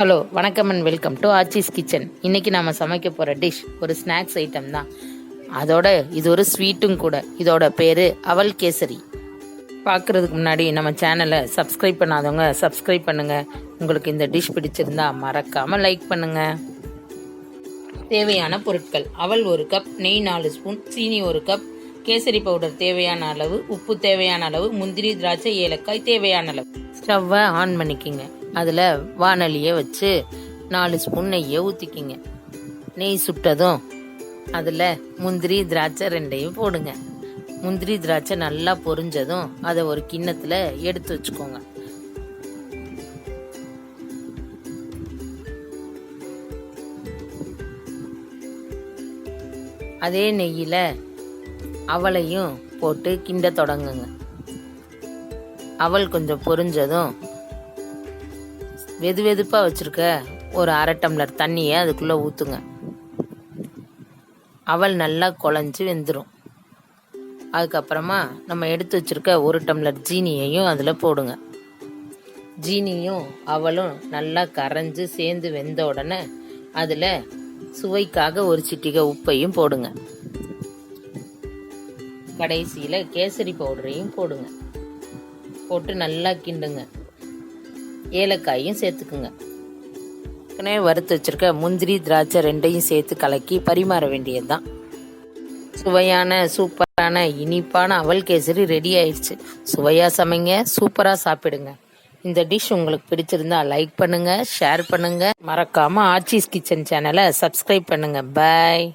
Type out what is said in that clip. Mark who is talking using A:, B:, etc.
A: Hello வணக்கம் and welcome to ஆச்சிஸ் kitchen. இன்னைக்கு நம்ம சமைக்க போகிற டிஷ் ஒரு ஸ்நாக்ஸ் ஐட்டம் தான். அதோட இது ஒரு ஸ்வீட்டும் கூட. இதோட பேர் அவல் கேசரி. பார்க்குறதுக்கு முன்னாடி நம்ம சேனலை சப்ஸ்கிரைப் பண்ணாதவங்க சப்ஸ்கிரைப் பண்ணுங்கள். உங்களுக்கு இந்த டிஷ் பிடிச்சிருந்தா மறக்காமல் லைக் பண்ணுங்கள். தேவையான பொருட்கள்: அவல் 1 கப், நெய் 4 ஸ்பூன், சீனி 1 கப், கேசரி பவுடர் தேவையான அளவு, உப்பு தேவையான அளவு, முந்திரி, திராட்சை, ஏலக்காய் தேவையான அளவு. ஸ்டவ்வை ஆன் பண்ணிக்கிங்க. அதில் வானலியை வச்சு 4 ஸ்பூன் நெய்யை ஊற்றிக்கிங்க. நெய் சுட்டதும் அதில் முந்திரி, திராட்சை 2ஐயும் போடுங்க. முந்திரி, திராட்சை நல்லா பொரிஞ்சதும் அதை ஒரு கிண்ணத்தில் எடுத்து வச்சுக்கோங்க. அதே நெய்யில் அவலையும் போட்டு கிண்ட தொடங்குங்க. அவல் கொஞ்சம் பொரிஞ்சதும் வெது வெதுப்பாக வச்சுருக்க ஒரு 1/2 டம்ளர் தண்ணியை அதுக்குள்ளே ஊற்றுங்க. அவல் நல்லா குழஞ்சி வெந்துடும். அதுக்கப்புறமா நம்ம எடுத்து வச்சுருக்க 1 டம்ளர் ஜீனியையும் அதில் போடுங்க. ஜீனியும் அவலும் நல்லா கரைஞ்சி சேர்ந்து வெந்த உடனே அதில் சுவைக்காக ஒரு சிட்டிகை உப்பையும் போடுங்க. கடைசியில் கேசரி பவுடரையும் போடுங்க. போட்டு நல்லா கிண்டுங்க. ஏலக்காயும் சேர்த்துக்குங்க. வறுத்து வச்சிருக்க முந்திரி, திராட்சை 2ஐயும் சேர்த்து கலக்கி பரிமாற வேண்டியது தான். சுவையான சூப்பரான இனிப்பான அவல் கேசரி ரெடி ஆயிடுச்சு. சுவையாக சமைங்க, சூப்பராக சாப்பிடுங்க. இந்த டிஷ் உங்களுக்கு பிடிச்சிருந்தா லைக் பண்ணுங்க, ஷேர் பண்ணுங்க. மறக்காம ஆச்சிஸ் கிச்சன் சேனலை சப்ஸ்கிரைப் பண்ணுங்க. பாய்.